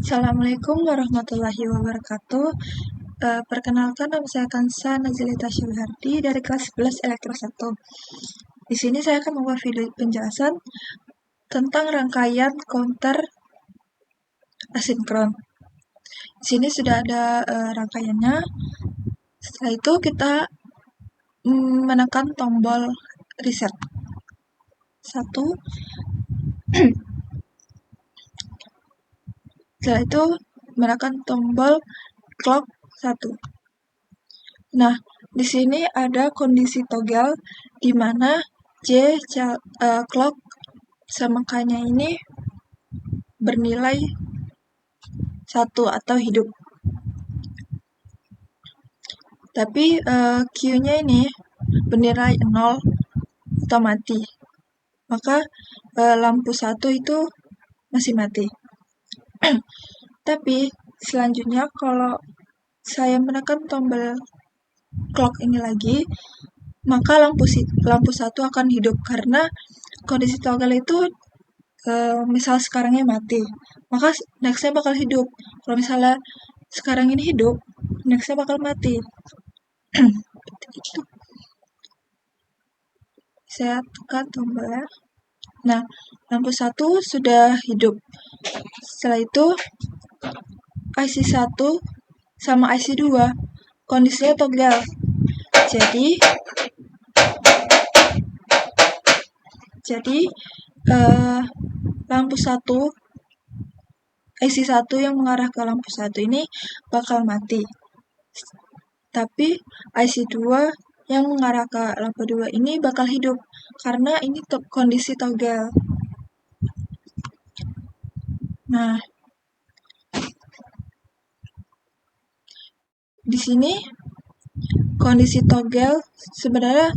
Assalamualaikum warahmatullahi wabarakatuh. Perkenalkan, nama saya Kansa Nazilita Syuhardi dari kelas 11 Elektro 1. Di sini saya akan membuat video penjelasan tentang rangkaian counter asinkron. Di sini sudah ada rangkaiannya. Setelah itu kita menekan tombol reset. 1. Setelah itu menekan tombol clock 1. Nah, di sini ada kondisi toggle di mana clock sama K-nya ini bernilai 1 atau hidup. Tapi Q-nya ini bernilai 0 atau mati. Maka lampu 1 itu masih mati. Tapi selanjutnya kalau saya menekan tombol clock ini lagi, maka lampu 1 akan hidup karena kondisi toggle itu misal sekarangnya mati, maka nextnya bakal hidup. Kalau misalnya sekarang ini hidup, nextnya bakal mati. Itu. Saya tekan tombolnya. Nah, lampu 1 sudah hidup. Setelah itu IC 1 sama IC 2 kondisinya toggle. Jadi lampu 1 IC 1 yang mengarah ke lampu 1 ini bakal mati. Tapi IC 2 yang mengarah ke lampu 2 ini bakal hidup karena ini kondisi toggle. Nah, di sini kondisi toggle sebenarnya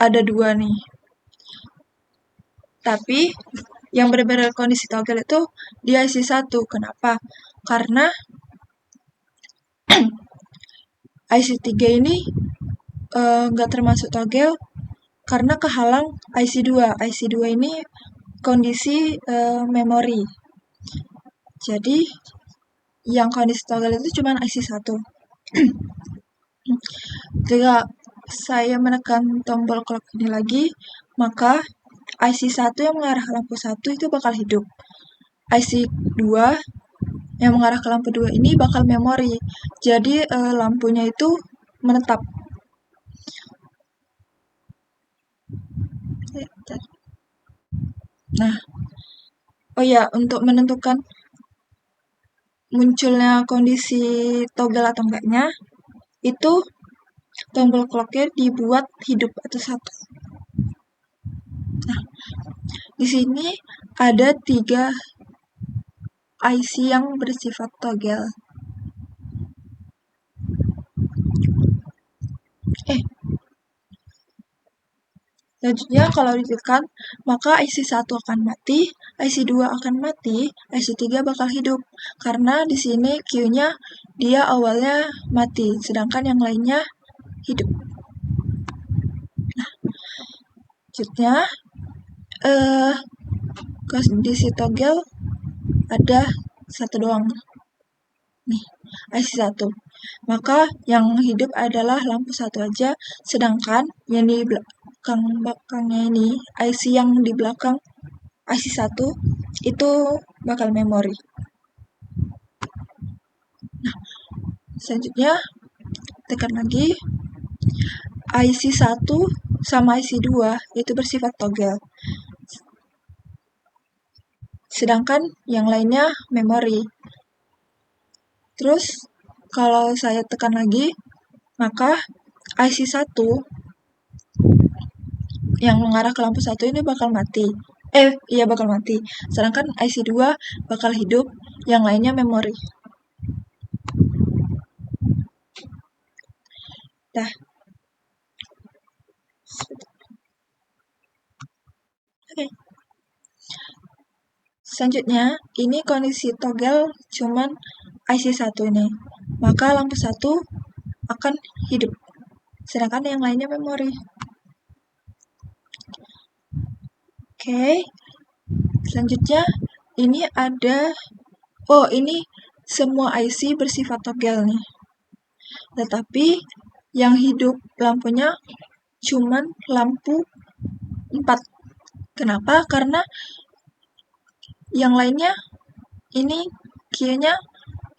ada 2 nih. Tapi yang benar-benar kondisi toggle itu di IC 1. Kenapa? Karena IC 3 ini nggak termasuk toggle karena kehalang IC 2. IC 2 ini kondisi memori. Jadi yang kondisi toggle itu cuma IC 1. Jika saya menekan tombol clock ini lagi, maka IC 1 yang mengarah ke lampu 1 itu bakal hidup. IC 2 yang mengarah ke lampu 2 ini bakal memori. Jadi lampunya itu menetap. Nah, oh ya, untuk menentukan munculnya kondisi toggle atau enggaknya, itu tombol clocknya dibuat hidup atau satu. Nah, di sini ada 3 IC yang bersifat toggle. Selanjutnya kalau ditekan, maka IC 1 akan mati, IC 2 akan mati, IC 3 bakal hidup. Karena di sini Q-nya dia awalnya mati, sedangkan yang lainnya hidup. Nah, selanjutnya kondisi toggle ada 1 doang. Nih, IC 1. Maka yang hidup adalah lampu 1 aja, sedangkan yang di belakangnya ini, IC yang di belakang IC 1 itu bakal memori. Nah, selanjutnya tekan lagi. IC 1 sama IC 2 itu bersifat toggle. Sedangkan yang lainnya memori. Terus kalau saya tekan lagi, maka IC 1 yang mengarah ke lampu 1 ini bakal mati. Bakal mati. Sedangkan IC 2 bakal hidup, yang lainnya memori. Dah. Oke. Selanjutnya, ini kondisi toggle cuman IC 1 ini. Maka lampu 1 akan hidup. Sedangkan yang lainnya memori. Oke. Selanjutnya, ini ada ini semua IC bersifat togel nih. Tetapi yang hidup lampunya cuman lampu 4. Kenapa? Karena yang lainnya ini Q-nya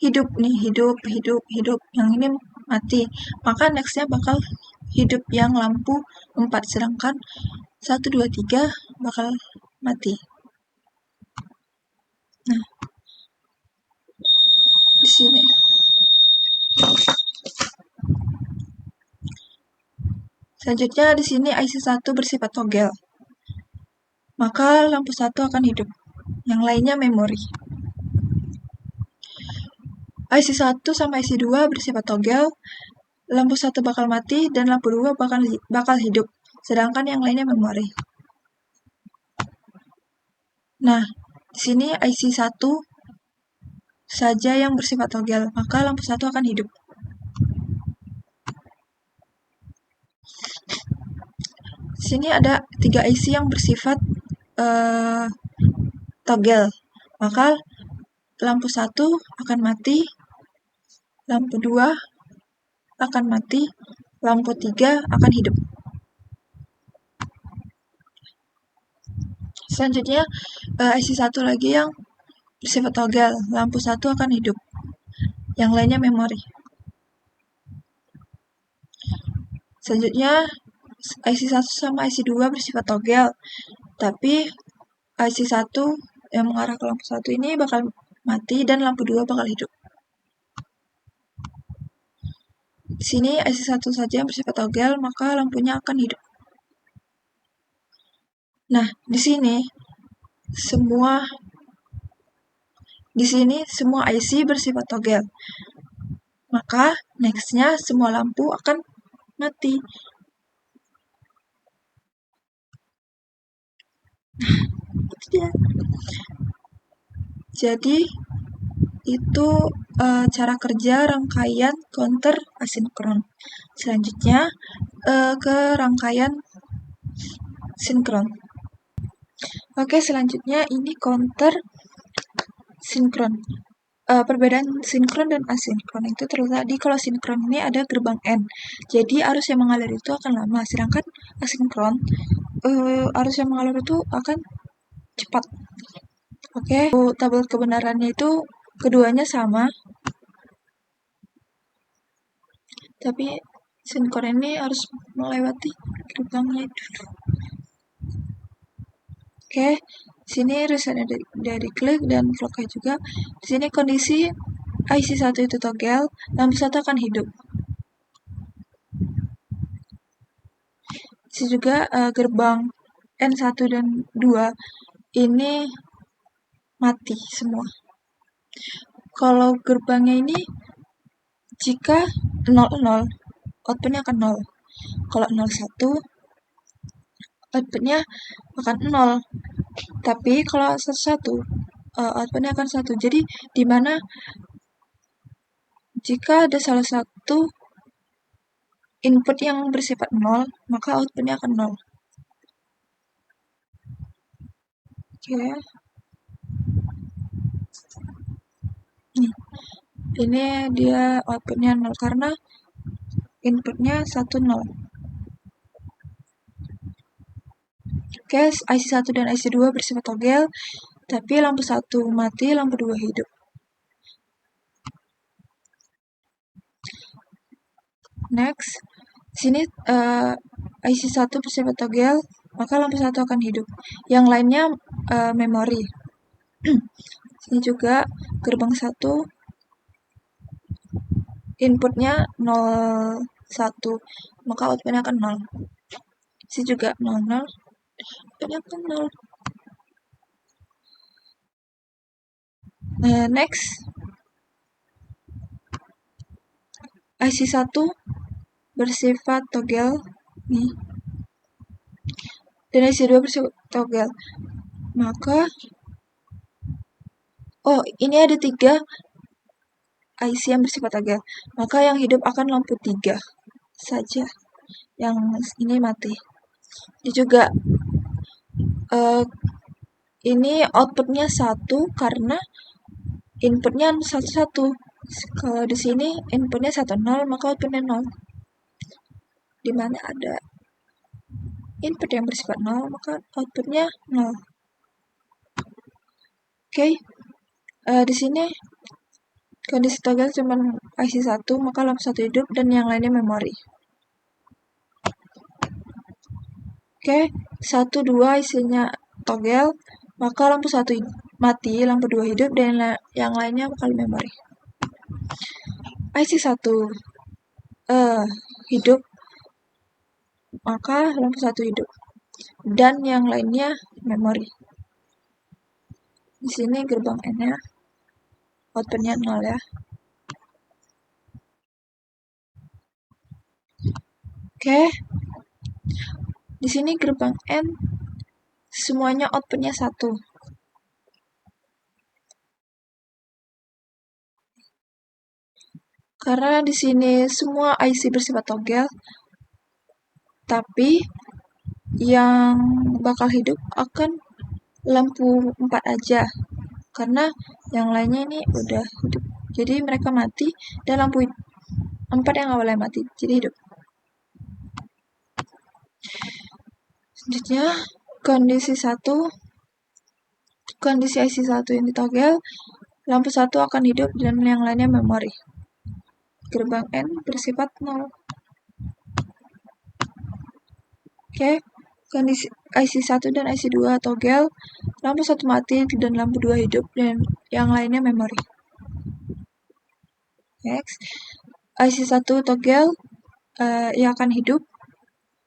hidup nih, hidup. Yang ini mati. Maka nextnya bakal hidup yang lampu 4, sedangkan 1, 2, 3 bakal mati. Nah, di sini. Selanjutnya di sini IC 1 bersifat togel. Maka lampu 1 akan hidup. Yang lainnya memori. IC 1 sama IC 2 bersifat togel. Lampu 1 bakal mati dan lampu 2 bakal hidup. Sedangkan yang lainnya memori. Nah, di sini IC 1 saja yang bersifat togel, maka lampu 1 akan hidup. Di sini ada 3 IC yang bersifat togel, maka lampu 1 akan mati, lampu 2 akan mati, lampu 3 akan hidup. Selanjutnya IC 1 lagi yang bersifat togel, lampu 1 akan hidup. Yang lainnya memori. Selanjutnya IC 1 sama IC 2 bersifat togel, tapi IC 1 yang mengarah ke lampu 1 ini bakal mati dan lampu 2 bakal hidup. Di sini IC 1 saja yang bersifat togel, maka lampunya akan hidup. Nah, di sini semua IC bersifat togel. Maka nextnya semua lampu akan mati. Itu dia. Jadi itu cara kerja rangkaian counter asinkron. Selanjutnya ke rangkaian sinkron. Oke, selanjutnya ini counter sinkron. Perbedaan sinkron dan asinkron itu terletak di kalau sinkron ini ada gerbang N. Jadi arus yang mengalir itu akan lama, sedangkan asinkron arus yang mengalir itu akan cepat. Oke, tabel kebenarannya itu keduanya sama. Tapi sinkron ini harus melewati gerbangnya itu. Oke, sini result dari klik dan vlognya juga. Di sini kondisi IC 1 itu togel, lampu 1 akan hidup. Di sini juga gerbang N1 dan 2 ini mati semua. Kalau gerbangnya ini jika 00 outputnya akan 0. Kalau 01 outputnya akan 0. Tapi kalau 11 outputnya akan 1. Jadi di mana jika ada salah satu input yang bersifat 0, maka outputnya akan 0. Oke. Ini dia outputnya 0 karena inputnya 1, 0. Oke, IC 1 dan IC 2 bersifat togel, tapi lampu 1 mati, lampu 2 hidup. Next, sini IC 1 bersifat togel, maka lampu 1 akan hidup. Yang lainnya memori. Sini juga gerbang 1 inputnya 01, maka outputnya akan 0. Sini juga 00, outputnya akan 0. Next, IC 1 bersifat togel nih, dan IC 2 bersifat togel. Maka ini ada 3 IC yang bersifat togel. Maka yang hidup akan lampu 3 saja. Yang ini mati. Ini juga ini outputnya 1 karena inputnya 1 1. Kalau di sini inputnya 1 0, maka outputnya 0. Di mana ada input yang bersifat 0, maka outputnya 0. Oke. Di sini kondisi toggle cuma IC 1, maka lampu 1 hidup dan yang lainnya memori. Oke, 1 2 isinya toggle, maka lampu 1 mati, lampu 2 hidup dan yang lainnya bakal memori. IC 1 hidup, maka lampu 1 hidup dan yang lainnya memori. Di sini gerbang N-nya outputnya 0 ya. Oke. Di sini gerbang N semuanya outputnya 1. Karena di sini semua IC bersifat toggle, tapi yang bakal hidup akan lampu 4 aja. Karena yang lainnya ini udah hidup. Jadi mereka mati dan lampu 4 yang awalnya mati, jadi hidup. Selanjutnya kondisi IC 1 yang ditogel, lampu 1 akan hidup dan yang lainnya memori. Gerbang N bersifat 0. Oke, kondisi IC 1 dan IC 2 togel, lampu 1 mati dan lampu 2 hidup dan yang lainnya memori. Next, IC 1 togel ia akan hidup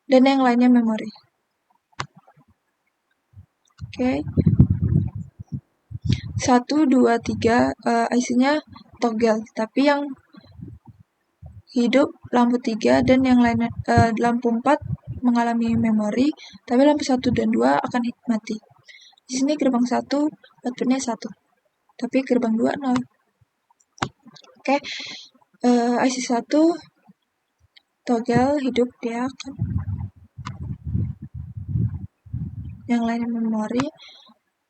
dan yang lainnya memori. Oke. 1 2 3 IC-nya togel, tapi yang hidup lampu 3 dan yang lainnya lampu 4 mengalami memori, tapi lampu 1 dan 2 akan mati. Di sini gerbang 1 outputnya 1, tapi gerbang 2 0. Oke. IC 1 togel hidup, dia akan yang lainnya memori.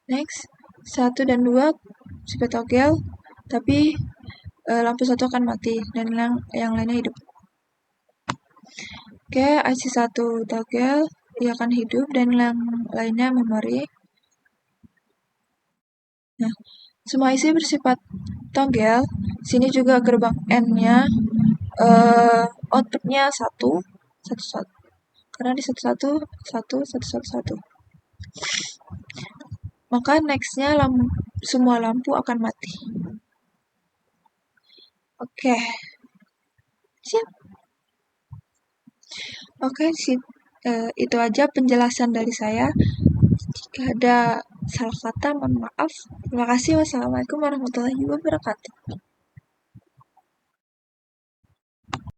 Next, 1 dan 2 super togel, tapi lampu 1 akan mati dan yang lainnya hidup. Oke, IC 1 togel, ia akan hidup dan yang lainnya memori. Nah, semua IC bersifat togel. Sini juga gerbang N-nya outputnya 1 1 karena di 1 1 1 1 1 1. Maka nextnya semua lampu akan mati. Oke. Siap. Oke, itu aja penjelasan dari saya. Jika ada salah kata, mohon maaf. Terima kasih. Wassalamualaikum warahmatullahi wabarakatuh.